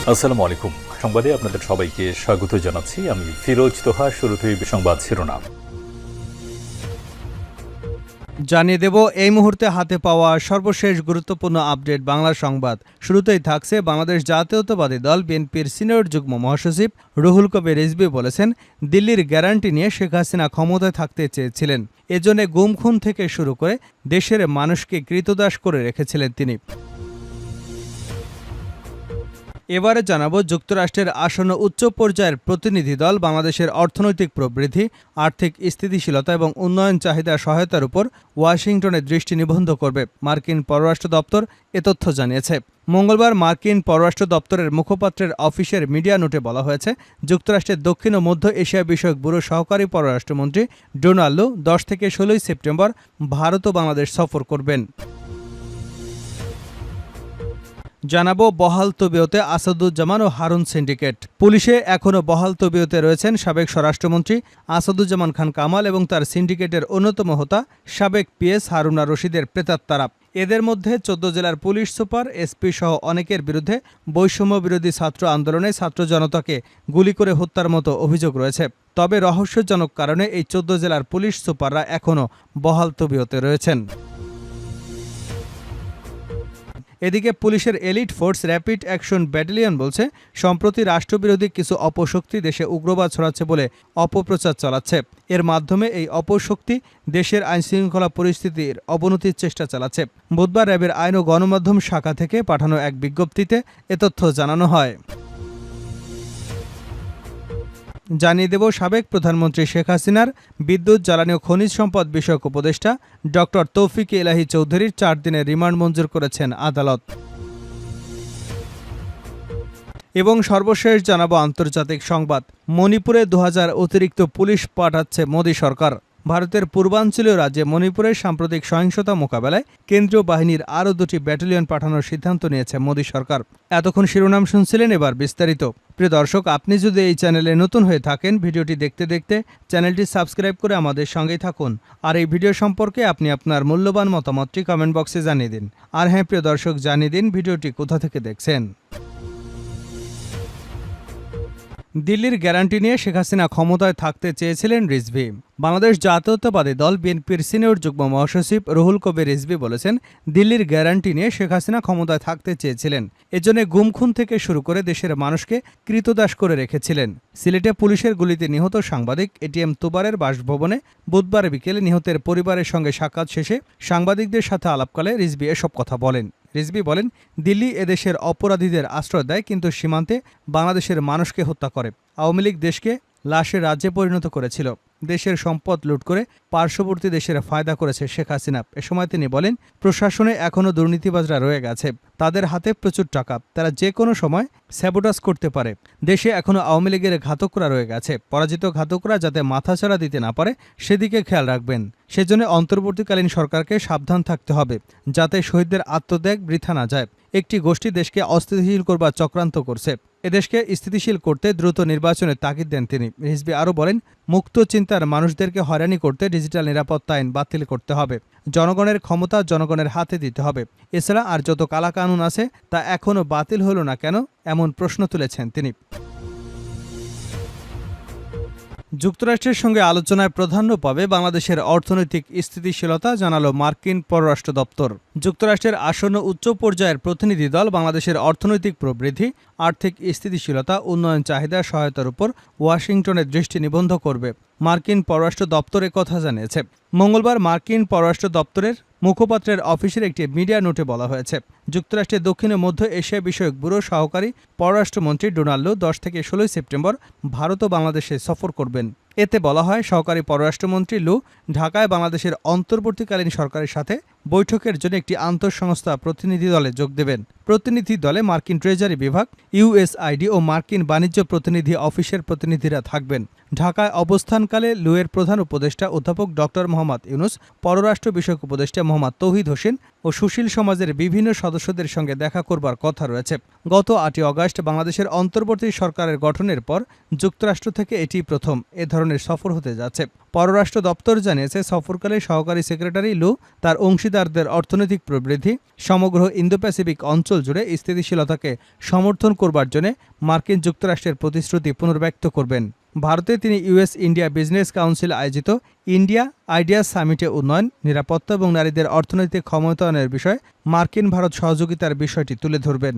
আসসালামু আলাইকুম। সংবাদে আপনাদের সবাইকে স্বাগত জানাচ্ছি। আমি ফিরোজ তোহা। শুরুতেই সংবাদ শিরোনাম জানিয়ে দেব এই মুহূর্তে হাতে পাওয়া সর্বশেষ গুরুত্বপূর্ণ আপডেট বাংলা সংবাদ। শুরুতেই থাকছে বাংলাদেশ জাতীয়তাবাদী দল বিএনপির সিনিয়র যুগ্ম মহাসচিব রুহুল কবির রিজভী বলেছেন, দিল্লির গ্যারান্টি নিয়ে শেখ হাসিনা ক্ষমতায় থাকতে চেয়েছিলেন। এজন্য গুম খুন থেকে শুরু করে দেশের মানুষকে ক্রীতদাস করে রেখেছিলেন তিনি। এবারে জানাবো যুক্তরাষ্ট্রের আসন্ন উচ্চ পর্যায়ের প্রতিনিধি দল বাংলাদেশের অর্থনৈতিক প্রবৃদ্ধি, আর্থিক স্থিতিশীলতা এবং উন্নয়ন চাহিদা সহায়তার উপর ওয়াশিংটনে দৃষ্টি নিবদ্ধ করবে। মার্কিন পররাষ্ট্র দপ্তর এ তথ্য জানিয়েছে। মঙ্গলবার মার্কিন পররাষ্ট্র দপ্তরের মুখপাত্রের অফিসের মিডিয়া নোটে বলা হয়েছে, যুক্তরাষ্ট্রের দক্ষিণ ও মধ্য এশিয়া বিষয়ক ব্যুরো সহকারী পররাষ্ট্রমন্ত্রী ডোনাল্ড লু 10 থেকে 16 সেপ্টেম্বর ভারত ও বাংলাদেশ সফর করবেন। জানাবো বহাল তবিয়তে আসাদুজ্জামান ও হারুন সিন্ডিকেট। পুলিশে এখনও বহাল তবিয়তে রয়েছেন সাবেক স্বরাষ্ট্রমন্ত্রী আসাদুজ্জামান খান কামাল এবং তার সিন্ডিকেটের অন্যতম হোতা সাবেক পিএস হারুনা রশিদের প্রেতাত্মারা। এদের মধ্যে 14 জেলার পুলিশ সুপার, এসপি সহ অনেকের বিরুদ্ধে বৈষম্য বিরোধী ছাত্র আন্দোলনে ছাত্র জনতাকে গুলি করে হত্যার মতো অভিযোগ রয়েছে। তবে রহস্যজনক কারণে এই 14 জেলার পুলিশ সুপাররা এখনও বহাল তবিয়তে রয়েছেন। এদিকে পুলিশের elite force rapid action battalion বলছে, সম্প্রতি রাষ্ট্রবিরোধী কিছু অপশক্তি দেশে উগ্রবাদ ছড়াচ্ছে বলে অপপ্রচার চালাচ্ছে। এর মাধ্যমে এই অপশক্তি দেশের আইনশৃঙ্খলা পরিস্থিতির অবনতির চেষ্টা চালাচ্ছে। বুধবার র্যাবের আইন ও গণমাধ্যম শাখা থেকে পাঠানো এক বিজ্ঞপ্তিতে এ তথ্য জানানো হয়। জানিয়ে দেব সাবেক প্রধানমন্ত্রী শেখ হাসিনার বিদ্যুৎ, জ্বালানি ও খনিজ সম্পদ বিষয়ক উপদেষ্টা ডক্টর তৌফিক ইলাহি চৌধুরীর 4 দিনের রিমান্ড মঞ্জুর করেছেন আদালত। এবং সর্বশেষ জানাবো আন্তর্জাতিক সংবাদ। মণিপুরে 2000 অতিরিক্ত পুলিশ পাঠাচ্ছে মোদী সরকার। ভারতের পূর্বাঞ্চলীয় রাজ্যে মণিপুরের সাম্প্রতিক সহিংসতা মোকাবেলায় কেন্দ্রীয় বাহিনীর আরও 2টি ব্যাটালিয়ন পাঠানোর সিদ্ধান্ত নিয়েছে মোদী সরকার। এতক্ষণ শিরোনাম শুনছিলেন, এবার বিস্তারিত। প্রিয় দর্শক, আপনি যদি এই চ্যানেলে নতুন হয়ে থাকেন, ভিডিওটি দেখতে দেখতে চ্যানেলটি সাবস্ক্রাইব করে আমাদের সঙ্গেই থাকুন। আর এই ভিডিও সম্পর্কে আপনি আপনার মূল্যবান মতামতটি কমেন্ট বক্সে জানিয়ে দিন। আর হ্যাঁ প্রিয় দর্শক, জানিয়ে দিন ভিডিওটি কোথা থেকে দেখছেন। দিল্লির গ্যারান্টি নিয়ে শেখ হাসিনা ক্ষমতায় থাকতে চেয়েছিলেন রিজভী। বাংলাদেশ জাতীয়তাবাদী দল বিএনপির সিনিয়র যুগ্ম মহাসচিব রুহুল কবির রিজভী বলেছেন, দিল্লির গ্যারান্টি নিয়ে শেখ হাসিনা ক্ষমতায় থাকতে চেয়েছিলেন। এজন্য গুম খুন থেকে শুরু করে দেশের মানুষকে ক্রীতদাস করে রেখেছিলেন। সিলেটে পুলিশের গুলিতে নিহত সাংবাদিক এটিএম তোবারের বাসভবনে বুধবার বিকেলে নিহতের পরিবারের সঙ্গে সাক্ষাৎ শেষে সাংবাদিকদের সাথে আলাপকালে রিজভী এসব কথা বলেন। রিজভী বলেন, দিল্লি এদেশের অপরাধীদের আশ্রয় দেয়, কিন্তু সীমান্তে বাংলাদেশের মানুষকে হত্যা করে। আওয়ামী লীগ দেশকে লাশের রাজ্যে পরিণত করেছিল। দেশের সম্পদ লুট করে পার্শ্ববর্তী দেশের ফায়দা করেছে শেখ হাসিনা। এ সময় তিনি বলেন, প্রশাসনে এখনও দুর্নীতিবাজরা রয়ে গেছে। তাদের হাতে প্রচুর টাকা, তারা যে কোনো সময় স্যাবোটাজ করতে পারে। দেশে এখনও আওয়ামী লীগের ঘাতকরা রয়ে গেছে। পরাজিত ঘাতকরা যাতে মাথাচাড়া দিতে না পারে সেদিকে খেয়াল রাখবেন। সেজন্য অন্তর্বর্তীকালীন সরকারকে সাবধান থাকতে হবে, যাতে শহীদদের আত্মত্যাগ বৃথা না যায়। একটি গোষ্ঠী দেশকে অস্থিতিশীল করবার চক্রান্ত করছে। এদেশকে স্থিতিশীল করতে দ্রুত নির্বাচনের তাগিদ দেন তিনি। রিজভী আরও বলেন, মুক্ত চিন্তার মানুষদেরকে হয়রানি করতে ডিজিটাল নিরাপত্তা আইন বাতিল করতে হবে। জনগণের ক্ষমতা জনগণের হাতে দিতে হবে। এছাড়া আর যত কালাকানুন আছে তা এখনও বাতিল হলো না কেন, এমন প্রশ্ন তুলেছেন তিনি। যুক্তরাষ্ট্রের সঙ্গে আলোচনায় প্রাধান্য পাবে বাংলাদেশের অর্থনৈতিক স্থিতিশীলতা, জানালো মার্কিন পররাষ্ট্র দপ্তর। যুক্তরাষ্ট্রের আসন্ন উচ্চ পর্যায়ের প্রতিনিধি দল বাংলাদেশের অর্থনৈতিক প্রবৃদ্ধি, আর্থিক স্থিতিশীলতা, উন্নয়ন চাহিদা সহায়তার উপর ওয়াশিংটনে দৃষ্টি নিবদ্ধ করবে। মার্কিন পররাষ্ট্র দপ্তর কথা জানিয়েছে। মঙ্গলবার মার্কিন পররাষ্ট্র দপ্তরের মুখপাত্রের অফিসের একটি মিডিয়া নোটে বলা হয়েছে, যুক্তরাষ্ট্রের দক্ষিণ ও মধ্য এশিয়া বিষয়ক ব্যুরো সহকারী পররাষ্ট্রমন্ত্রী ডোনাল্ড লু 10 থেকে 16 সেপ্টেম্বর ভারত ও বাংলাদেশে সফর করবেন। এতে বলা হয়, সহকারী পররাষ্ট্রমন্ত্রী লু ঢাকায় বাংলাদেশের অন্তর্বর্তীকালীন সরকারের সাথে বৈঠকের জন্য একটি আন্তঃসংস্থা প্রতিনিধি দলে যোগ দেবেন। প্রতিনিধি দলে মার্কিন ট্রেজারি বিভাগ, ইউএসআইডি ও মার্কিন বাণিজ্য প্রতিনিধি অফিসের প্রতিনিধিরা থাকবেন। ঢাকায় অবস্থানকালে লুয়ের প্রধান উপদেষ্টা অধ্যাপক ডক্টর মোহাম্মদ ইউনুস, পররাষ্ট্র বিষয়ক উপদেষ্টা মোহাম্মদ তৌহিদ হোসেন ও সুশীল সমাজের বিভিন্ন সদস্যদের সঙ্গে দেখা করবার কথা রয়েছে। গত 8 আগস্ট বাংলাদেশের অন্তর্বর্তী সরকারের গঠনের পর যুক্তরাষ্ট্র থেকে এটি প্রথম এ ধরনের সফর হতে যাচ্ছে। পররাষ্ট্র দপ্তর জানিয়েছে, সফরকালে সহকারী সেক্রেটারি লু তার অংশীদারদের অর্থনৈতিক প্রবৃদ্ধি, সমগ্র ইন্দো প্যাসিফিক অঞ্চল জুড়ে স্থিতিশীলতাকে সমর্থন করবার জন্য মার্কিন যুক্তরাষ্ট্রের প্রতিশ্রুতি পুনর্ব্যক্ত করবেন। ভারতে তিনি ইউএস ইন্ডিয়া বিজনেস কাউন্সিল আয়োজিত ইন্ডিয়া আইডিয়াস সামিটে উন্নয়ন, নিরাপত্তা এবং নারীদের অর্থনৈতিক ক্ষমতায়নের বিষয়ে মার্কিন ভারত সহযোগিতার বিষয়টি তুলে ধরবেন।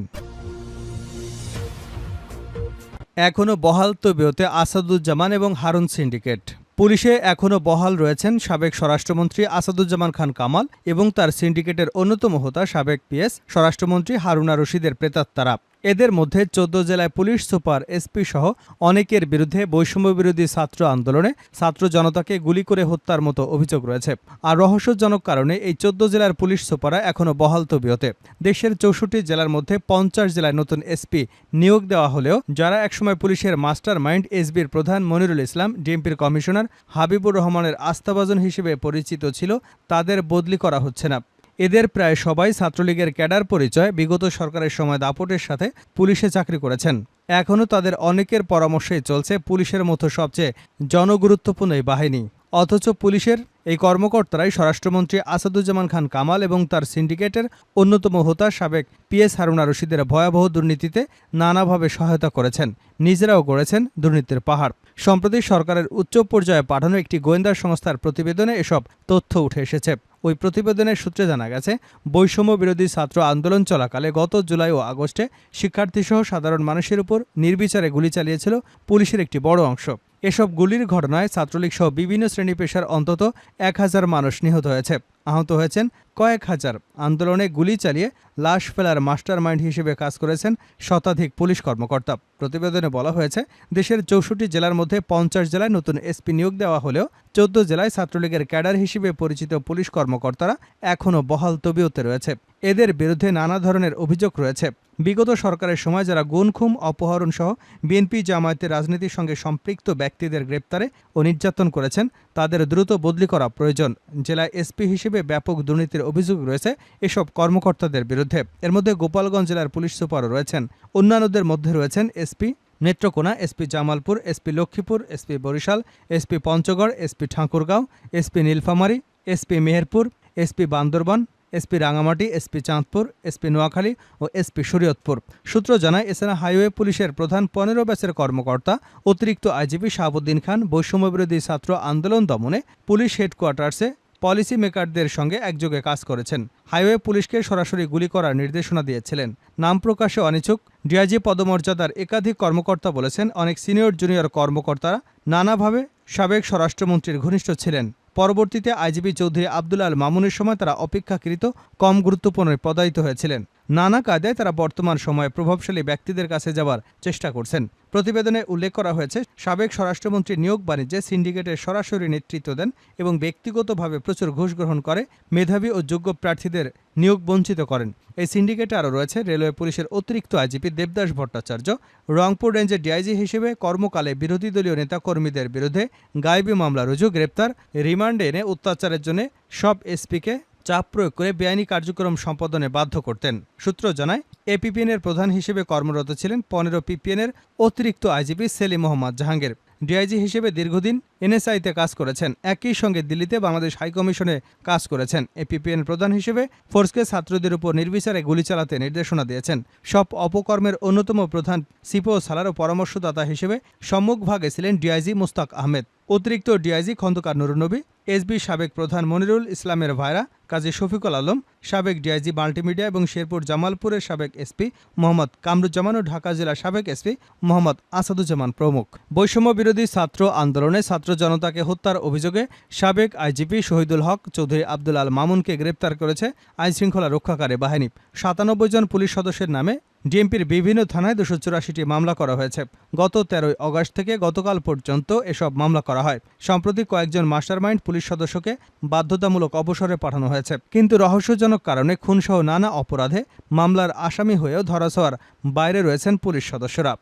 এখনও বহাল তবিয়তে আসাদুজ্জামান এবং হারুন সিন্ডিকেট। পুলিশে এখনও বহাল রয়েছেন সাবেক স্বরাষ্ট্রমন্ত্রী আসাদুজ্জামান খান কামাল এবং তার সিন্ডিকেটের অন্যতম হোতা সাবেক পিএস স্বরাষ্ট্রমন্ত্রী হারুনা রশিদের প্রেতাত্মারা। এদের মধ্যে 14 জেলায় পুলিশ সুপার, এসপি সহ অনেকের বিরুদ্ধে বৈষম্যবিরোধী ছাত্র আন্দোলনে ছাত্র জনতাকে গুলি করে হত্যার মতো অভিযোগ রয়েছে। আর রহস্যজনক কারণে এই 14 জেলার পুলিশ সুপাররা এখনও বহাল তবিয়তে। দেশের 64 জেলার মধ্যে 50 জেলায় নতুন এসপি নিয়োগ দেওয়া হলেও যারা একসময় পুলিশের মাস্টার মাইন্ড এসবির প্রধান মনিরুল ইসলাম, ডিএমপির কমিশনার হাবিবুর রহমানের আস্থাভাজন হিসেবে পরিচিত ছিল, তাদের বদলি করা হচ্ছে না। এদের প্রায় সবাই ছাত্রলীগের ক্যাডার পরিচয়, বিগত সরকারের সময় দাপটের সাথে পুলিশে চাকরি করেছেন। এখনও তাদের অনেকের পরামর্শেই চলছে পুলিশের মতো সবচেয়ে জনগুরুত্বপূর্ণ এই বাহিনী। অথচ পুলিশের এই কর্মকর্তারাই স্বরাষ্ট্রমন্ত্রী আসাদুজ্জামান খান কামাল এবং তার সিন্ডিকেটের অন্যতম হোতা সাবেক পিএস হারুনা রশিদের ভয়াবহ দুর্নীতিতে নানাভাবে সহায়তা করেছেন, নিজেরাও গড়েছেন দুর্নীতির পাহাড়। সম্প্রতি সরকারের উচ্চ পর্যায়ে পাঠানো একটি গোয়েন্দা সংস্থার প্রতিবেদনে এসব তথ্য উঠে এসেছে। ওই প্রতিবেদনের সূত্রে জানা গেছে, বৈষম্য বিরোধী ছাত্র আন্দোলন চলাকালে গত জুলাই ও আগস্টে শিক্ষার্থীসহ সাধারণ মানুষের উপর নির্বিচারে গুলি চালিয়েছিল পুলিশের একটি বড় অংশ। এসব গুলির ঘটনায় ছাত্রলীগ সহ বিভিন্ন শ্রেণী পেশার অন্তত 1000 মানুষ নিহত হয়েছে, আহত হয়েছেন কয়েক হাজার। আন্দোলনে গুলি চালিয়ে লাশ ফেলার মাস্টার মাইন্ড হিসেবে কাজ করেছেন শতাধিক পুলিশ কর্মকর্তা। প্রতিবেদনে বলা হয়েছে, দেশের 64 জেলার মধ্যে 50 জেলায় নতুন এসপি নিয়োগ দেওয়া হলেও 14 জেলায় ছাত্রলীগের ক্যাডার হিসেবে পরিচিত পুলিশ কর্মকর্তারা এখনও বহাল তবিয়তে রয়েছে। এদের বিরুদ্ধে নানা ধরনের অভিযোগ রয়েছে। বিগত সরকারের সময় যারা গুম, খুন, অপহরণ সহ বিএনপি জামায়াতের রাজনীতির সঙ্গে সম্পৃক্ত ব্যক্তিদের গ্রেপ্তারে ও নির্যাতন করেছেন, তাদের দ্রুত বদলি করা প্রয়োজন। জেলায় এসপি হিসেবে ব্যাপক দুর্নীতির অভিযোগ রয়েছে এসব কর্মকর্তাদের বিরুদ্ধে। এর মধ্যে গোপালগঞ্জ জেলার পুলিশ সুপারও রয়েছেন। অন্যান্যদের মধ্যে রয়েছেন SP Netrokona, SP Jamalpur, SP Lakshmipur, SP Barishal, SP Panchagarh, SP Thakurgaon, SP Nilphamari, SP Meherpur, SP Bandarban, SP Rangamati, SP Chandpur, SP Noakhali ও এসপি শরীয়তপুর। সূত্র জানায়, এছাড়া হাইওয়ে পুলিশের প্রধান 15 ব্যাচের কর্মকর্তা, অতিরিক্ত আইজিপি শাহাবুদ্দিন খান বৈষম্যবিরোধী ছাত্র আন্দোলন দমনে পুলিশ হেডকোয়ার্টার্সে পলিসি মেকারদের সঙ্গে একযোগে কাজ করেছেন। হাইওয়ে পুলিশকে সরাসরি গুলি করার নির্দেশনা দিয়েছিলেন। নাম প্রকাশে অনিচ্ছুক ডিআইজি পদমর্যাদার একাধিক কর্মকর্তা বলেছেন, অনেক সিনিয়র জুনিয়র কর্মকর্তারা নানাভাবে সাবেক স্বরাষ্ট্রমন্ত্রীর ঘনিষ্ঠ ছিলেন। পরবর্তীতে আইজিপি চৌধুরী আব্দুল আল মামুনের সময় তারা অপেক্ষাকৃত কম গুরুত্বপূর্ণ পদায়িত হয়েছিলেন। নানা কায়দায় তারা বর্তমান সময়ে প্রভাবশালী ব্যক্তিদের কাছে যাওয়ার চেষ্টা করছেন। প্রতিবেদনে উল্লেখ করা হয়েছে, সাবেক স্বরাষ্ট্রমন্ত্রী নিয়োগ বাণিজ্যে সিন্ডিকেটের সরাসরি নেতৃত্ব দেন এবং ব্যক্তিগতভাবে প্রচুর ঘুষ গ্রহণ করে মেধাবী ও যোগ্য প্রার্থীদের নিয়োগ বঞ্চিত করেন। এই সিন্ডিকেটে আরও রয়েছে রেলওয়ে পুলিশের অতিরিক্ত আইজিপি দেবদাস ভট্টাচার্য, রংপুর রেঞ্জের ডিআইজি হিসেবে কর্মকালে বিরোধী দলীয় নেতাকর্মীদের বিরুদ্ধে গায়েবী মামলা রুজু, গ্রেপ্তার, রিমান্ডে এনে অত্যাচারের জন্য সব এসপিকে চাপ প্রয়োগ করে বেআইনি কার্যক্রম সম্পাদনে বাধ্য করতেন। সূত্র জানায়, এপিপিএনের প্রধান হিসেবে কর্মরত ছিলেন 15 পিপিএনের অতিরিক্ত আইজিপি সেলিম মোহাম্মদ জাহাঙ্গীর। ডিআইজি হিসেবে দীর্ঘদিন এনএসআইতে কাজ করেছেন। একই সঙ্গে দিল্লিতে বাংলাদেশ হাইকমিশনে কাজ করেছেন। এপিপিএন প্রধান হিসেবে ফোর্সকে ছাত্রদের উপর নির্বিচারে গুলি চালাতে নির্দেশনা দিয়েছেন। সব অপকর্মের অন্যতম প্রধান সিপো সালার ও পরামর্শদাতা হিসেবে সম্মুখভাগে ছিলেন ডিআইজি মুস্তাক আহমেদ। অতিরিক্ত ডিআইজি খন্দকার নুরুন নবী, এসবি সাবেক প্রধান মনিরুল ইসলামের ভাইরা কাজী শফিকুল আলম, সাবেক ডিআইজি মাল্টিমিডিয়া এবং শেরপুর জামালপুরের সাবেক এসপি মোহাম্মদ কামরুজ্জামান ও ঢাকা জেলার সাবেক এসপি মোহাম্মদ আসাদুজ্জামান প্রমুখ। বৈষম্য বিরোধী ছাত্র আন্দোলনে ছাত্র জনতাকে হত্যার অভিযোগে সাবেক আইজিপি শহীদুল হক চৌধুরী আব্দুল আল মামুনকে গ্রেপ্তার করেছে আইনশৃঙ্খলা রক্ষাকারী বাহিনী। 97 জন পুলিশ সদস্যের নামে ডিএমপির বিভিন্ন থানায় 284টি মামলা করা হয়েছে। গত 13 আগস্ট থেকে গতকাল পর্যন্ত এসব মামলা করা হয়। সম্প্রতি কয়েকজন মাস্টারমাইন্ড পুলিশ সদস্যকে বাধ্যতামূলক অবসরে পাঠানো হয়েছে। কিন্তু রহস্যজনক কারণে খুনসহ নানা অপরাধে মামলার আসামি হয়েও ধরাছোঁয়ার বাইরে রয়েছেন পুলিশ সদস্যরা।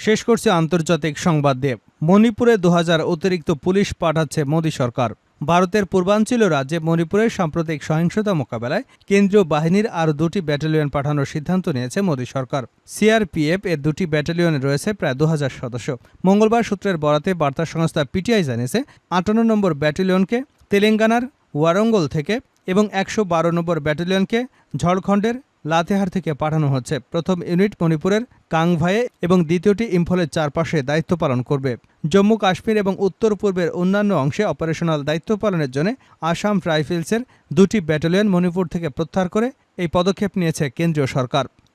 শেষ করছে আন্তর্জাতিক সংবাদ দিয়ে। মণিপুরে 2000 অতিরিক্ত পুলিশ পাঠাচ্ছে মোদী সরকার। ভারতের পূর্বাঞ্চলীয় রাজ্যে মণিপুরের সাম্প্রতিক সহিংসতা মোকাবেলায় কেন্দ্রীয় বাহিনীর আরও 2টি ব্যাটালিয়ন পাঠানোর সিদ্ধান্ত নিয়েছে মোদী সরকার। সিআরপিএফ এর 2টি ব্যাটালিয়নে রয়েছে প্রায় 2000 সদস্য। মঙ্গলবার সূত্রের বরাতে বার্তা সংস্থা পিটিআই জানিয়েছে 58 নম্বর ব্যাটালিয়নকে তেলেঙ্গানার ওয়ারঙ্গল থেকে এবং 112 নম্বর ব্যাটালিয়নকে ঝাড়খণ্ডের লাতেহার থেকে পাঠানো হচ্ছে। প্রথম ইউনিট মণিপুরের কাংভায়ে এবং দ্বিতীয়টি ইম্ফলের চারপাশে দায়িত্ব পালন করবে। জম্মু কাশ্মীর এবং উত্তর পূর্বের অন্যান্য অংশে অপারেশনাল দায়িত্ব পালনের জন্য আসাম রাইফেলসের 2টি ব্যাটালিয়ন মণিপুর থেকে প্রত্যাহার করে এই পদক্ষেপ নিয়েছে কেন্দ্রীয় সরকার।